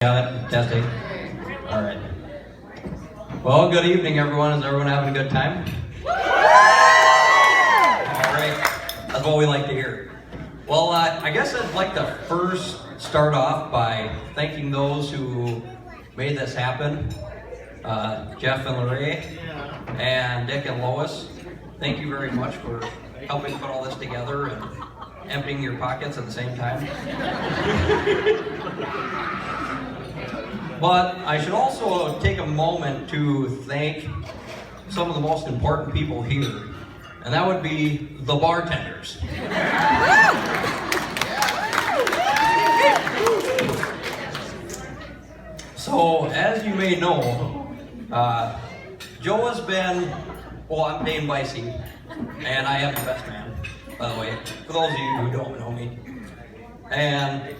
Got it? Testing. All right. Well, good evening, everyone. Is everyone having a good time? All right. That's what we like to hear. Well, I guess I'd like to first start off by thanking those who made this happen. Jeff and Lorraine, and Dick and Lois. Thank you very much for helping put all this together and emptying your pockets at the same time. But I should also take a moment to thank some of the most important people here, and that would be the bartenders. So, as you may know, Joe has been, I'm Dane and I am the best man, by the way, for those of you who don't know me. And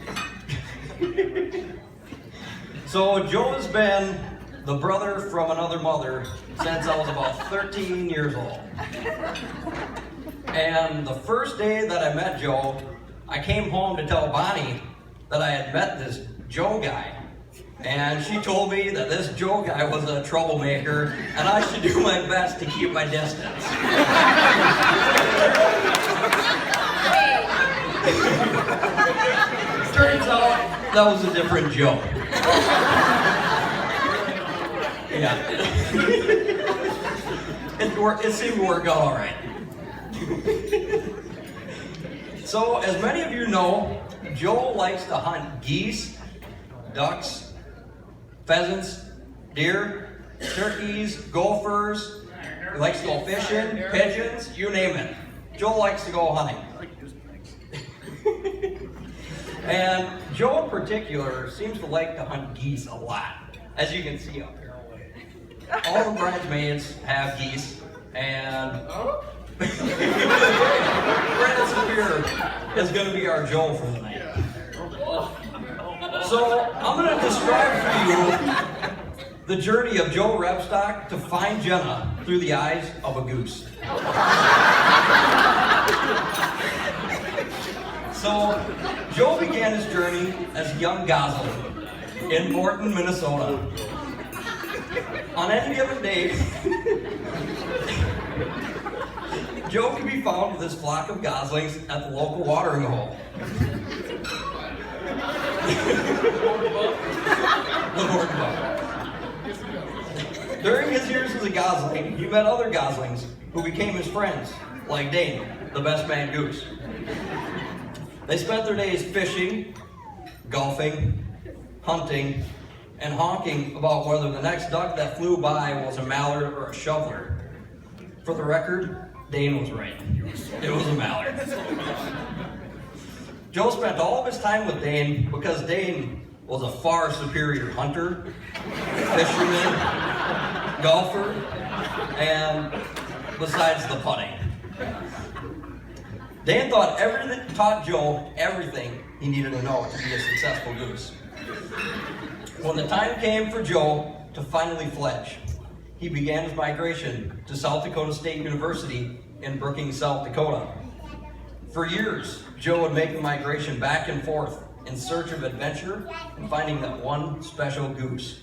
so Joe has been the brother from another mother since I was about 13 years old. And the first day that I met Joe, I came home to tell Bonnie that I had met this Joe guy. And she told me that this Joe guy was a troublemaker and I should do my best to keep my distance. Turns out that was a different Joe. Yeah. It seemed to work out all right. So, as many of you know, Joe likes to hunt geese, ducks, pheasants, deer, turkeys, gophers. He likes to go fishing, pigeons, you name it. Joe likes to go hunting. And Joe in particular seems to like to hunt geese a lot, as you can see up here. All the bridesmaids have geese, and Brandon Spear is going to be our Joe for the night. So I'm going to describe for you the journey of Joe Rebstock to find Jenna through the eyes of a goose. So, Joe began his journey as a young gosling in Morton, Minnesota. On any given day, Joe can be found with his flock of goslings at the local watering hole. The Morton Buck. During his years as a gosling, he met other goslings who became his friends, like Dane, the best man goose. They spent their days fishing, golfing, hunting, and honking about whether the next duck that flew by was a mallard or a shoveler. For the record, Dane was right. It was a mallard. Joe spent all of his time with Dane because Dane was a far superior hunter, fisherman, golfer, and besides the putting. Dane taught Joe everything he needed to know to be a successful goose. When the time came for Joe to finally fledge, he began his migration to South Dakota State University in Brookings, South Dakota. For years, Joe would make the migration back and forth in search of adventure and finding that one special goose.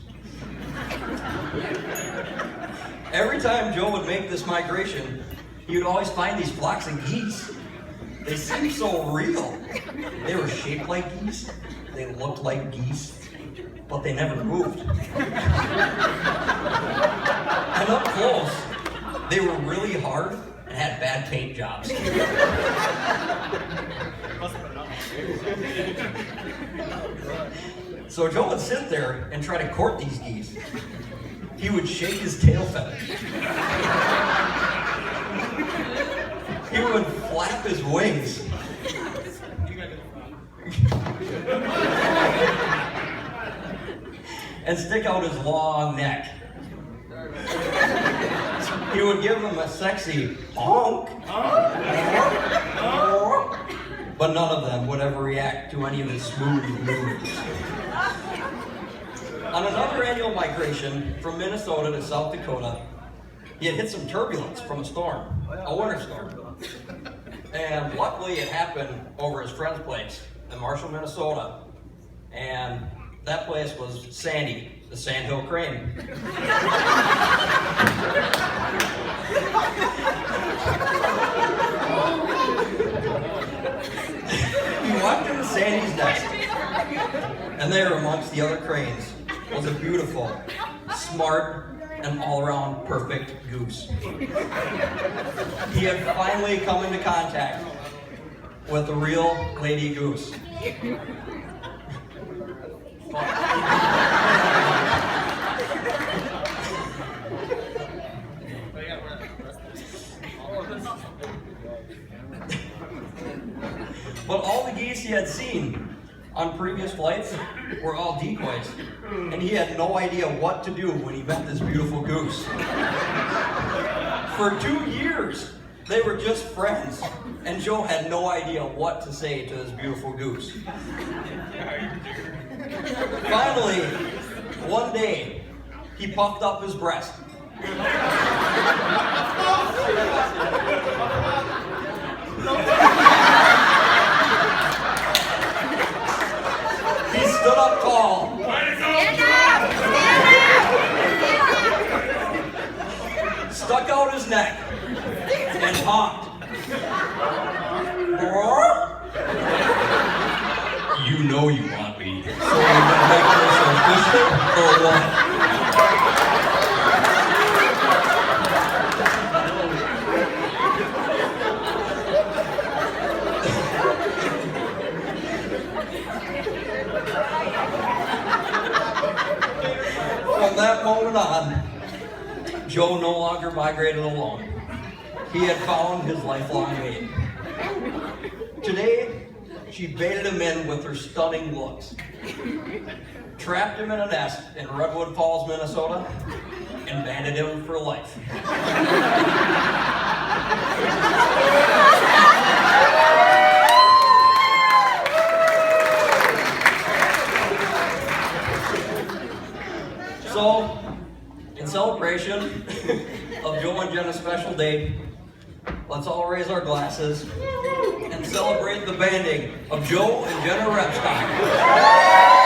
Every time Joe would make this migration, he would always find these flocks of geese. They seemed so real. They were shaped like geese, they looked like geese, but they never moved. And up close, they were really hard and had bad paint jobs. So Joe would sit there and try to court these geese. He would shake his tail feathers. He would flap his wings. And stick out his long neck. He would give them a sexy honk. But none of them would ever react to any of his smooth moves. On another annual migration from Minnesota to South Dakota, he had hit some turbulence from a storm, a winter storm. And luckily it happened over his friend's place in Marshall, Minnesota. And That place was Sandy, the Sandhill Crane. He walked into Sandy's desk, and there amongst the other cranes was a beautiful, smart, and all-around perfect goose. He had finally come into contact with the real Lady Goose. But all the geese he had seen on previous flights were all decoys, and he had no idea what to do when he met this beautiful goose. For 2 years, they were just friends, and Joe had no idea what to say to this beautiful goose. Finally, one day, he puffed up his breast. He stood up tall. Stuck out his neck and honked. You know you want me, so you're gonna make this official or what? From that moment on, Joe no longer migrated alone. He had found his lifelong mate. Today, she baited him in with her stunning looks, trapped him in a nest in Redwood Falls, Minnesota, and banded him for life. So, in celebration of Joe and Jenna's special day, let's all raise our glasses and celebrate the banding of Joe and Jenna Repstock.